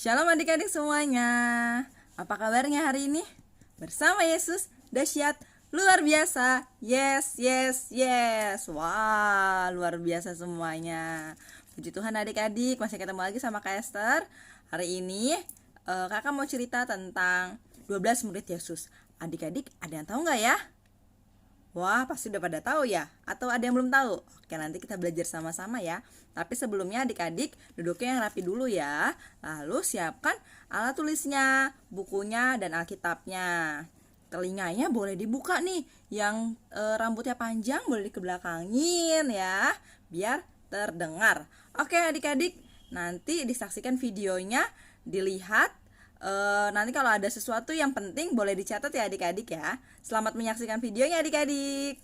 Shalom adik-adik semuanya. Apa kabarnya hari ini? Bersama Yesus, dahsyat, luar biasa. Yes, yes, yes. Wah, luar biasa semuanya. Puji Tuhan adik-adik, masih ketemu lagi sama Kak Esther. Hari ini kakak mau cerita tentang 12 murid Yesus. Adik-adik ada yang tahu nggak ya? Wah, pasti udah pada tahu ya? Atau ada yang belum tahu? Oke, nanti kita belajar sama-sama ya. Tapi sebelumnya adik-adik duduknya yang rapi dulu ya. Lalu siapkan alat tulisnya, bukunya, dan Alkitabnya. Telinganya boleh dibuka nih. Yang rambutnya panjang boleh dikebelakangin ya, biar terdengar. Oke adik-adik, nanti disaksikan videonya, dilihat. Nanti kalau ada sesuatu yang penting boleh dicatat ya adik-adik ya. Selamat menyaksikan videonya adik-adik.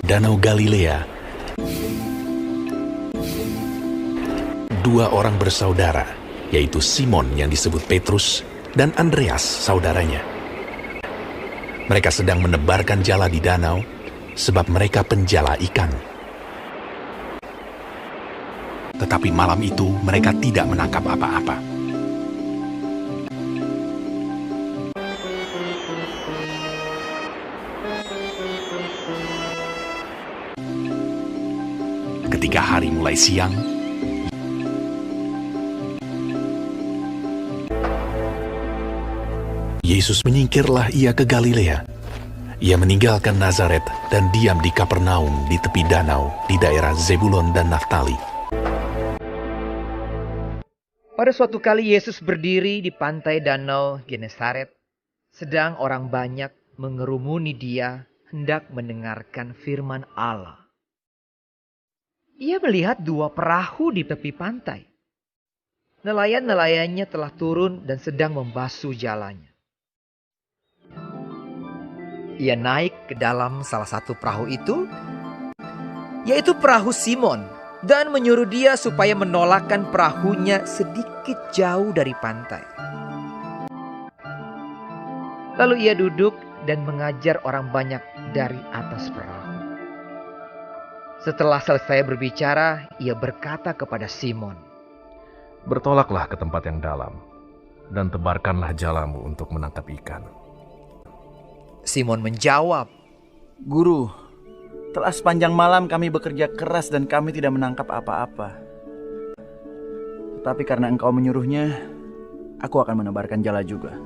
Danau Galilea. Dua orang bersaudara, yaitu Simon yang disebut Petrus dan Andreas saudaranya. Mereka sedang menebarkan jala di danau, sebab mereka penjala ikan. Tetapi malam itu mereka tidak menangkap apa-apa. Ketika hari mulai siang, Yesus menyingkirlah ia ke Galilea. Ia meninggalkan Nazaret dan diam di Kapernaum di tepi danau di daerah Zebulon dan Naftali. Pada suatu kali Yesus berdiri di pantai danau Genesaret, sedang orang banyak mengerumuni dia hendak mendengarkan firman Allah. Ia melihat dua perahu di tepi pantai. Nelayan-nelayannya telah turun dan sedang membasuh jalannya. Ia naik ke dalam salah satu perahu itu, yaitu perahu Simon, dan menyuruh dia supaya menolakkan perahunya sedikit jauh dari pantai. Lalu ia duduk dan mengajar orang banyak dari atas perahu. Setelah selesai berbicara, ia berkata kepada Simon, "Bertolaklah ke tempat yang dalam, dan tebarkanlah jalamu untuk menangkap ikan." Simon menjawab, "Guru, telah sepanjang malam kami bekerja keras dan kami tidak menangkap apa-apa. Tetapi karena engkau menyuruhnya, aku akan menebarkan jala juga."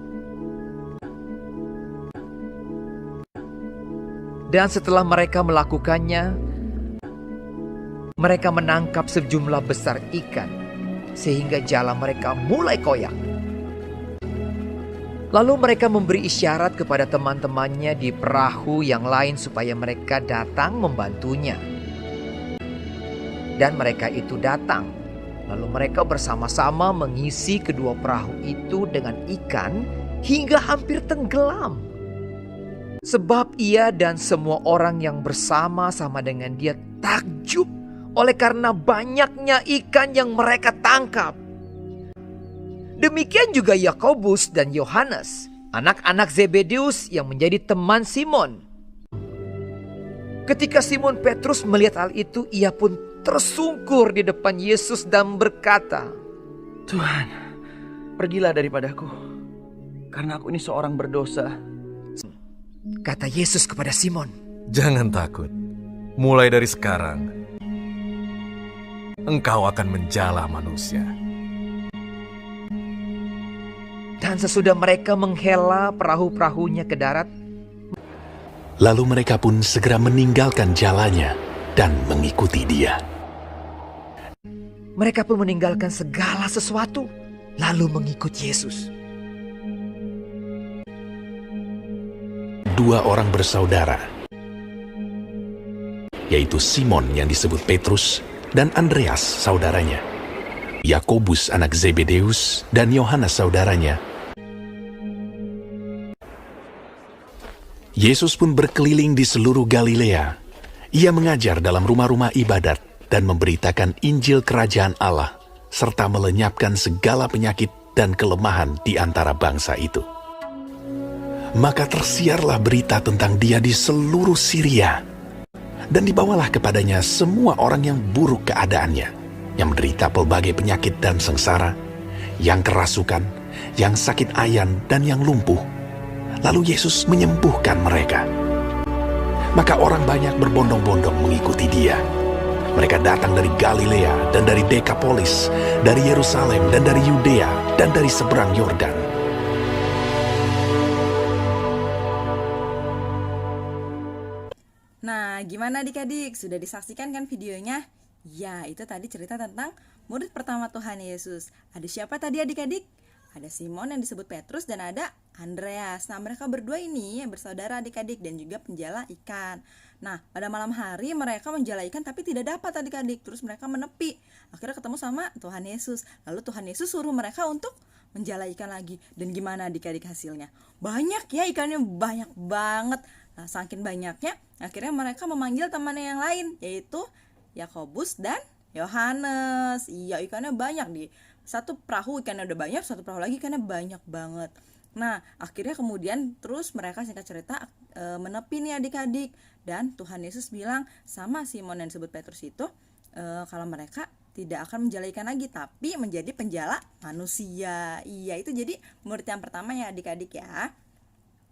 Dan setelah mereka melakukannya, mereka menangkap sejumlah besar ikan, sehingga jala mereka mulai koyak. Lalu mereka memberi isyarat kepada teman-temannya di perahu yang lain supaya mereka datang membantunya. Dan mereka itu datang. Lalu mereka bersama-sama mengisi kedua perahu itu dengan ikan hingga hampir tenggelam. Sebab ia dan semua orang yang bersama-sama dengan dia takjub oleh karena banyaknya ikan yang mereka tangkap. Demikian juga Yakobus dan Yohanes, anak-anak Zebedeus yang menjadi teman Simon. Ketika Simon Petrus melihat hal itu, ia pun tersungkur di depan Yesus dan berkata, "Tuhan, pergilah daripadaku, karena aku ini seorang berdosa." Kata Yesus kepada Simon, "Jangan takut, mulai dari sekarang, engkau akan menjala manusia." dan sesudah mereka menghela perahu-perahunya ke darat, Lalu mereka pun segera meninggalkan jalannya dan mengikuti dia. mereka pun meninggalkan segala sesuatu, lalu mengikut Yesus. Dua orang bersaudara, yaitu Simon yang disebut Petrus dan Andreas saudaranya, Yakobus anak Zebedeus dan Yohanes saudaranya. Yesus pun berkeliling di seluruh Galilea. Ia mengajar dalam rumah-rumah ibadat dan memberitakan Injil Kerajaan Allah, serta melenyapkan segala penyakit dan kelemahan di antara bangsa itu. Maka tersiarlah berita tentang dia di seluruh Syria, dan dibawalah kepadanya semua orang yang buruk keadaannya, yang menderita pelbagai penyakit dan sengsara, yang kerasukan, yang sakit ayan, dan yang lumpuh. Lalu Yesus menyembuhkan mereka. Maka orang banyak berbondong-bondong mengikuti dia. Mereka datang dari Galilea dan dari Dekapolis, dari Yerusalem dan dari Yudea dan dari seberang Yordan. Nah, gimana adik-adik? Sudah disaksikan kan videonya? Ya, itu tadi cerita tentang murid pertama Tuhan Yesus. Ada siapa tadi adik-adik? Ada Simon yang disebut Petrus dan ada Andreas. Nah, mereka berdua ini bersaudara adik-adik dan juga penjala ikan. Nah, pada malam hari mereka menjala ikan tapi tidak dapat adik-adik. Terus mereka menepi. Akhirnya ketemu sama Tuhan Yesus. Lalu Tuhan Yesus suruh mereka untuk menjala ikan lagi. Dan gimana adik-adik hasilnya? Banyak ya ikannya, banyak banget. Nah, saking banyaknya, akhirnya mereka memanggil temannya yang lain, yaitu Yakobus dan Yohanes. Iya, ikannya banyak di satu perahu ikannya udah banyak, satu perahu lagi ikannya banyak banget. Nah, akhirnya kemudian terus mereka singkat cerita menepi nih adik-adik. Dan Tuhan Yesus bilang sama Simon yang disebut Petrus itu, kalau mereka tidak akan menjala ikan lagi, tapi menjadi penjala manusia. Iya, itu jadi murid yang pertama ya adik-adik ya.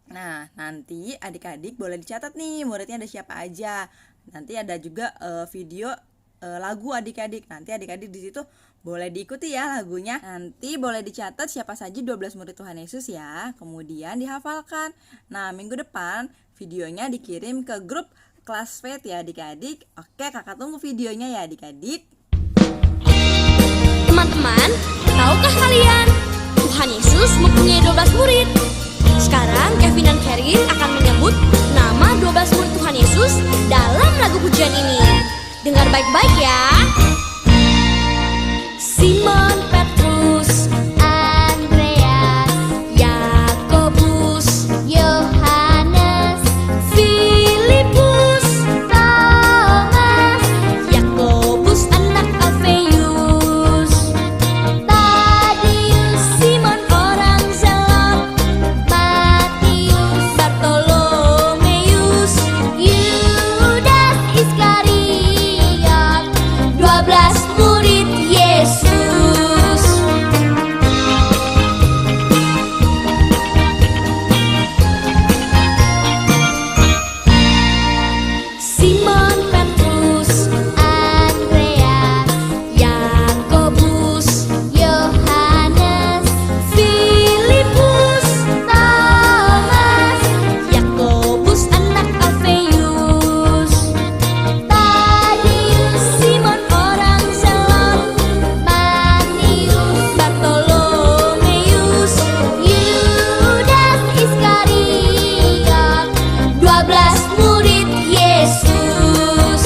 Nah, nanti adik-adik boleh dicatat nih muridnya ada siapa aja. Nanti ada juga video lagu adik-adik. Nanti adik-adik di situ boleh diikuti ya lagunya. Nanti boleh dicatat siapa saja 12 murid Tuhan Yesus ya. Kemudian dihafalkan. Nah, minggu depan videonya dikirim ke grup kelas Faith ya adik-adik. Oke, kakak tunggu videonya ya adik-adik. Teman-teman, tahukah kalian Tuhan Yesus mempunyai 12 murid? Sekarang Kevin dan Karin akan menyebut nama 12 murid Tuhan Yesus dalam lagu pujian ini. Dengar baik-baik ya. Simon Petrus, Andreas, Yakobus, Yohanes, Filipus, Thomas, Yakobus anak Alfeus, Tadius, Simon orang Zelot, Matius, Bartolomeus, Yudas Iskariot, 12 murid Yesus. Simon Petrus, Andreas, Yakobus, Yohanes, Filipus, Thomas, Yakobus anak Alfeus, Tadius, Simon orang Zelot, Matius, Bartolomeus, Yudas Iskariot, 12 murid Yesus.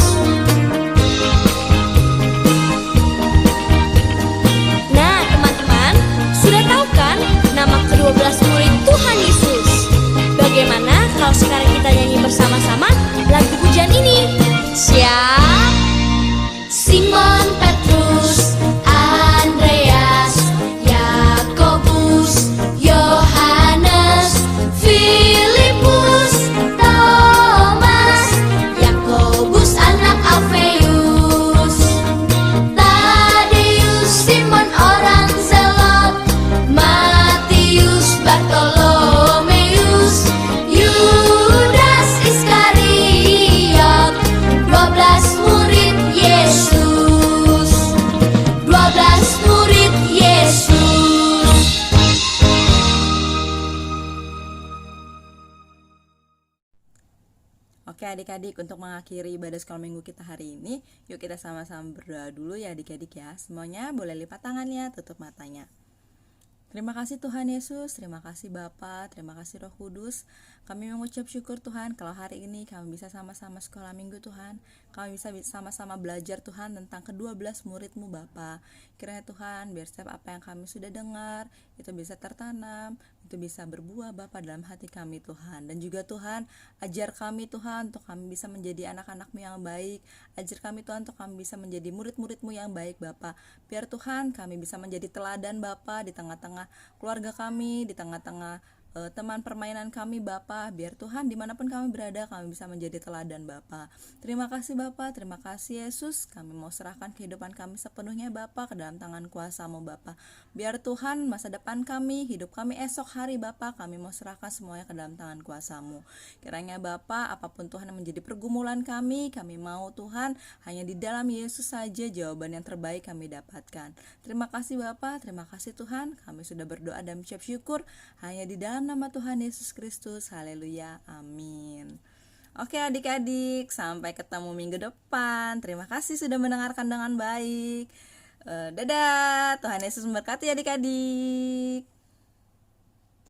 Nah, teman-teman, sudah tahu kan nama ke-12 murid Tuhan Yesus? Bagaimana kalau sekarang kita nyanyi bersama-sama lagu pujian ini? Siap? Simon Petrus, Andreas, Yakobus, Yohanes, Filipus, Thomas, Yakobus anak Alfeus, Tadius, Simon orang Zelot, Matius, Bartolomeus, Yudas Iskariot, 12 murid Yesus, 12 murid Yesus. Oke adik-adik, untuk mengakhiri ibadah sekolah minggu kita hari ini, yuk kita sama-sama berdoa dulu ya adik-adik ya. Semuanya boleh lipat tangannya, tutup matanya. Terima kasih Tuhan Yesus, terima kasih Bapa, terima kasih Roh Kudus. Kami mengucap syukur Tuhan kalau hari ini kami bisa sama-sama sekolah minggu Tuhan. Kami bisa sama-sama belajar Tuhan tentang ke-12 murid-Mu Bapa. Kiranya Tuhan biar setiap apa yang kami sudah dengar itu bisa tertanam, itu bisa berbuah Bapa dalam hati kami Tuhan. Dan juga Tuhan ajar kami Tuhan untuk kami bisa menjadi anak-anak-Mu yang baik. Ajar kami Tuhan untuk kami bisa menjadi murid-murid-Mu yang baik Bapa. Biar Tuhan kami bisa menjadi teladan Bapa di tengah-tengah keluarga kami, di tengah-tengah teman permainan kami Bapa. Biar Tuhan dimanapun kami berada, kami bisa menjadi teladan Bapa. Terima kasih Bapa, terima kasih Yesus. Kami mau serahkan kehidupan kami sepenuhnya Bapa ke dalam tangan kuasa-Mu Bapa. Biar Tuhan masa depan kami, hidup kami esok hari Bapa, kami mau serahkan semuanya ke dalam tangan kuasa-Mu. Kiranya Bapa, apapun Tuhan yang menjadi pergumulan kami mau Tuhan hanya di dalam Yesus saja jawaban yang terbaik kami dapatkan. Terima kasih Bapa, terima kasih Tuhan. Kami sudah berdoa dan mengucap syukur hanya di dalam nama Tuhan Yesus Kristus. Haleluya, amin. Oke adik-adik, sampai ketemu minggu depan. Terima kasih sudah mendengarkan dengan baik. Dadah, Tuhan Yesus memberkati adik-adik.